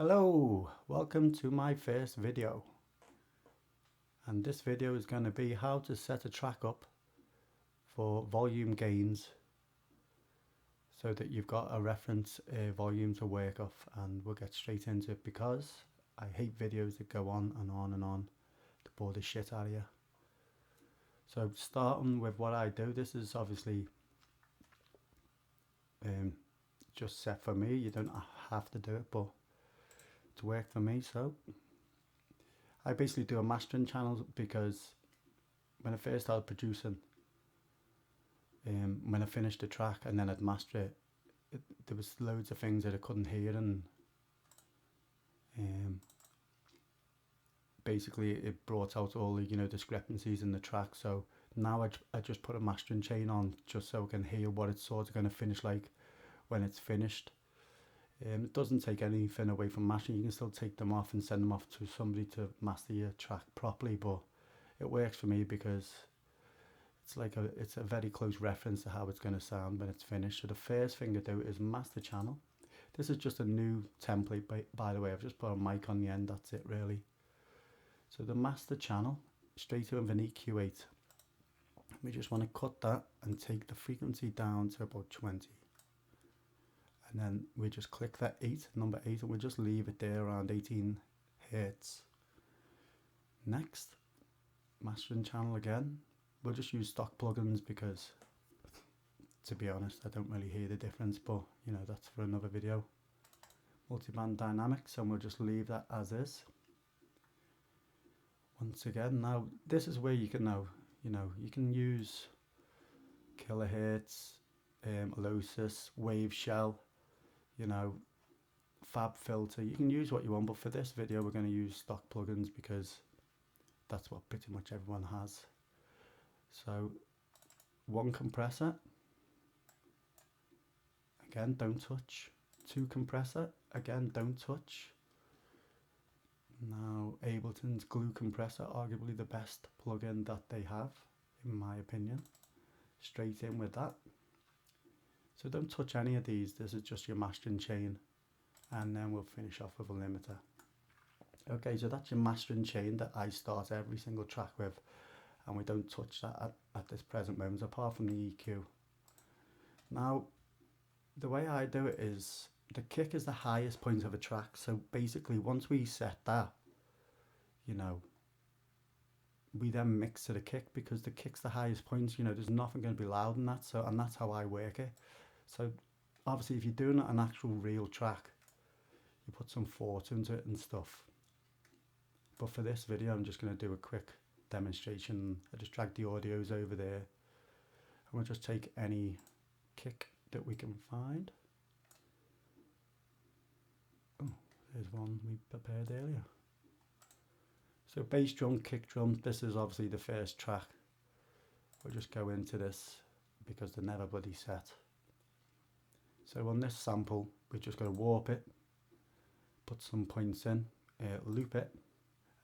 Hello, welcome to my first video, and this video is going to be how to set a track up for volume gains so that you've got a reference volume to work off, and we'll get straight into it because I hate videos that go on and on and on to bore the shit out of you. So starting with what I do, this is obviously just set for me. You don't have to do it, but it's worked for me. So I basically do a mastering channel because when I first started producing, when I finished the track and then I'd master it, there was loads of things that I couldn't hear, and basically it brought out all the discrepancies in the track. So now I just put a mastering chain on just so I can hear what it's sort of going to finish like when it's finished. It doesn't take anything away from mastering. You can still take them off and send them off to somebody to master your track properly, but it works for me because it's a very close reference to how it's going to sound when it's finished. So the first thing to do is master channel. This is just a new template, by the way. I've just put a mic on the end, that's it really. So the master channel, straight to an EQ8. We just want to cut that and take the frequency down to about 20. And then we just click that number 8, and we'll just leave it there around 18 Hertz. Next, mastering channel again. We'll just use stock plugins because, to be honest, I don't really hear the difference, but that's for another video. Multiband dynamics, and we'll just leave that as is. Once again, now this is where you can you can use kilohertz, losis, wave shell, fab filter. You can use what you want, but for this video we're going to use stock plugins because that's what pretty much everyone has. So one compressor, again don't touch. Two compressor, again don't touch. Now Ableton's glue compressor, arguably the best plugin that they have in my opinion. Straight in with that. So don't touch any of these, this is just your mastering chain, and then we'll finish off with a limiter. Okay, so that's your mastering chain that I start every single track with, and we don't touch that at this present moment apart from the EQ. Now the way I do it is the kick is the highest point of a track, so basically once we set that, we then mix to the kick because the kick's the highest point. There's nothing going to be loud in that, so, and that's how I work it. So obviously if you're doing an actual real track, you put some thought into it and stuff, but for this video I'm just going to do a quick demonstration. I just drag the audios over there, and we'll just take any kick that we can find. Oh, there's one we prepared earlier. So bass drum, kick drum, this is obviously the first track. We'll just go into this because they're never bloody set. So on this sample, we're just going to warp it, put some points in, loop it,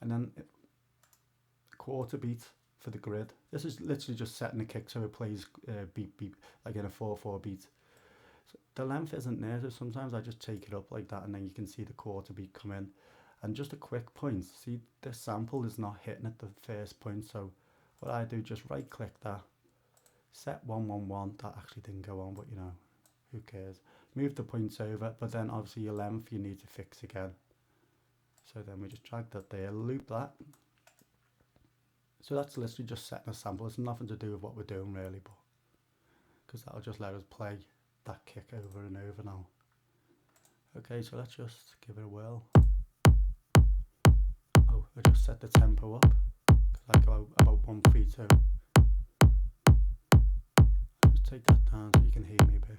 and then quarter beat for the grid. This is literally just setting the kick so it plays beep beep like in a 4/4 beat. So the length isn't there, so sometimes I just take it up like that, and then you can see the quarter beat come in. And just a quick point, see this sample is not hitting at the first point, so what I do, just right click that, set 111, that actually didn't go on, but who cares. Move the points over, but then obviously your length you need to fix again. So then we just drag that there, loop that. So that's literally just setting a sample. It's nothing to do with what we're doing really, but because that'll just let us play that kick over and over now. Okay, so let's just give it a whirl. Oh, I just set the tempo up because I go about 132. I'll just take that down so you can hear me a bit.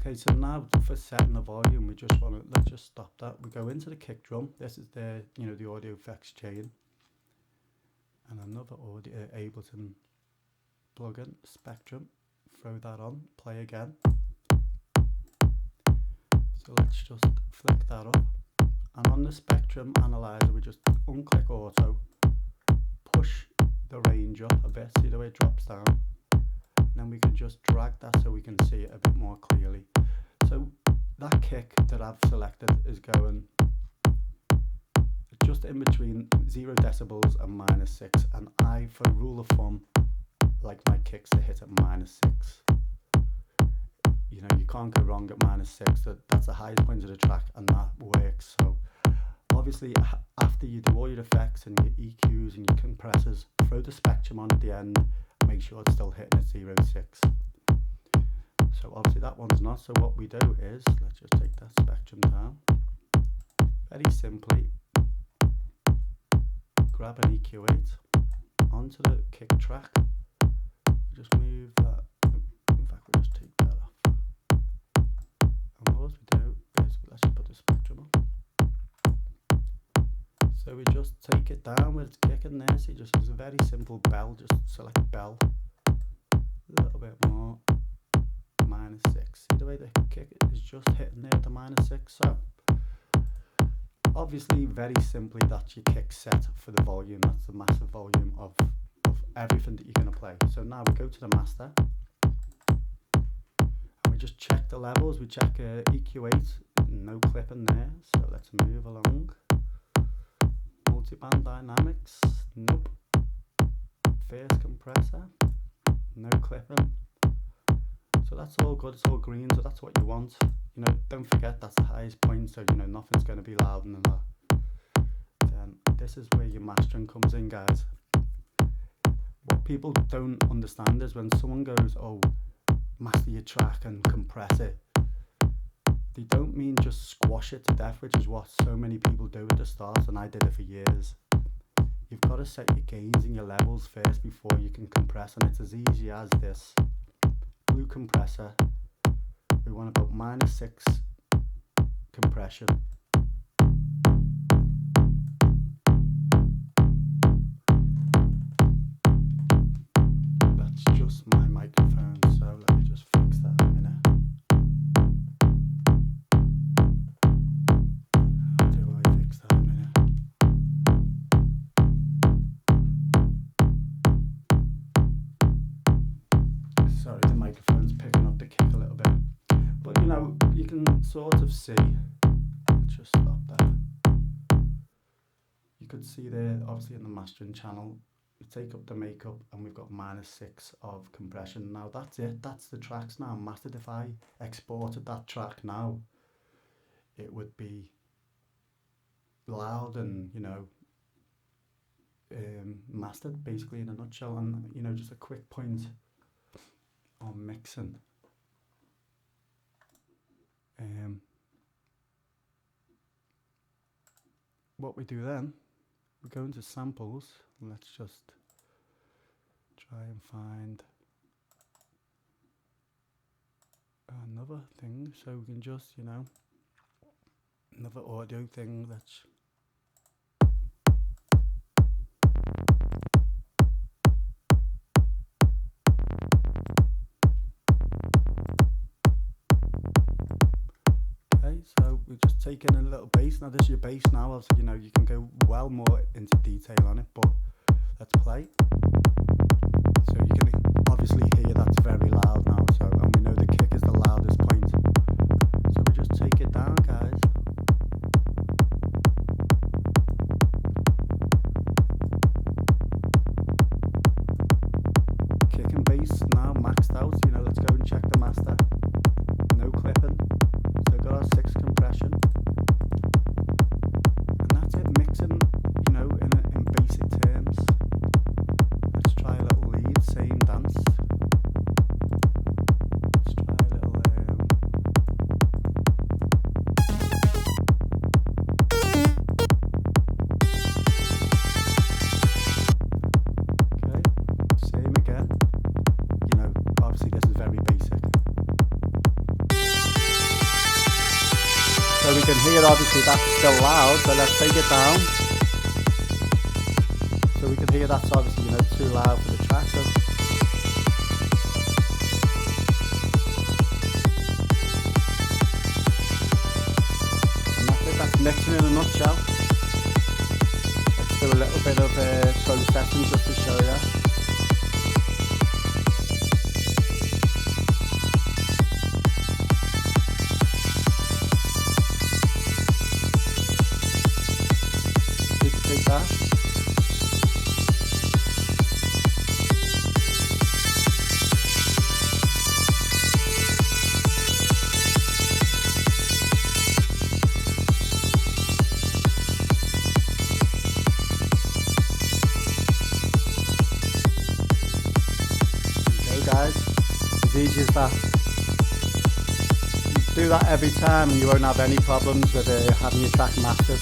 Okay, so now for setting the volume, we just want to, let's just stop that. We go into the kick drum. This is the, the audio effects chain. And another audio, Ableton plugin, Spectrum. Throw that on, play again. So let's just flick that up. And on the Spectrum analyzer, we just unclick auto, push the range up a bit, see the way it drops down. And then we can just drag that so we can see it a bit more clearly. So that kick that I've selected is going just in between 0 decibels and -6, and I, for rule of thumb, like my kicks to hit at -6. You know, you can't go wrong at -6. That's the highest point of the track, and that works. So obviously, after you do all your effects and your EQs and your compressors, throw the spectrum on at the end, make sure it's still hitting at 0.6. So obviously that one's not. So what we do is, let's just take that spectrum down. Very simply, grab an EQ8 onto the kick track. Just move that. In fact, we'll just take that off. And what we do is, let's just put the spectrum on. So we just take it down with its kick in there. So you just use a very simple bell. Just select bell. A little bit more. -6. See the way the kick is just hitting there at the -6. So obviously, very simply, that's your kick set for the volume. That's the massive volume of everything that you're going to play. So now we go to the master and we just check the levels. We check EQ8, no clipping there. So let's move along. Multiband dynamics, nope. First compressor, no clipping. So that's all good, it's all green, so that's what you want. You know, don't forget that's the highest point, so you know nothing's going to be louder than that. Then this is where your mastering comes in, guys. What people don't understand is when someone goes, oh, master your track and compress it, they don't mean just squash it to death, which is what so many people do at the start, and I did it for years. You've got to set your gains and your levels first before you can compress, and it's as easy as this. Blue compressor, we want about -6 compression. That's just my microphone, so let me just fix that in a minute. How do I fix that in a minute? Sorry, the microphone's picking up the kick a little bit. But you know, you can sort of see, let's just stop that. You could see there, obviously in the mastering channel, you take up the makeup and we've got -6 of compression. Now that's it, that's the tracks now mastered. If I exported that track now, it would be loud and, you know, mastered basically in a nutshell. And you know, just a quick point on mixing. What we do then, we go into samples. Let's just try and find another thing so we can just, you know, another audio thing. Let's so we just take in a little bass. Now this is your bass now, obviously, you know, you can go well more into detail on it, but let's play. So you can obviously hear that's very loud now, so, and we know the kick is the loudest point. So we just take it down, guys. Kick and bass now maxed out, you know, let's go and check the master. No clipping. So we've got our 6 compression, and that's it, mixing, you know, in basic terms. Let's try a little lead, same dance. Let's try a little okay, same again. You know, obviously this is very basic. So we can hear, obviously that's still loud, so let's take it down. So we can hear that's obviously, you know, too loud for the track. So and that's it, that's mixing in a nutshell. Let's do a little bit of processing just to show you. that. Okay guys, as easy as that. Do that every time and you won't have any problems with having your track mastered.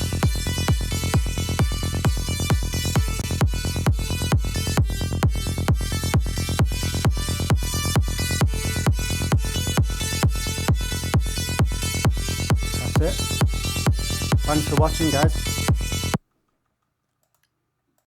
That's it. Thanks for watching guys.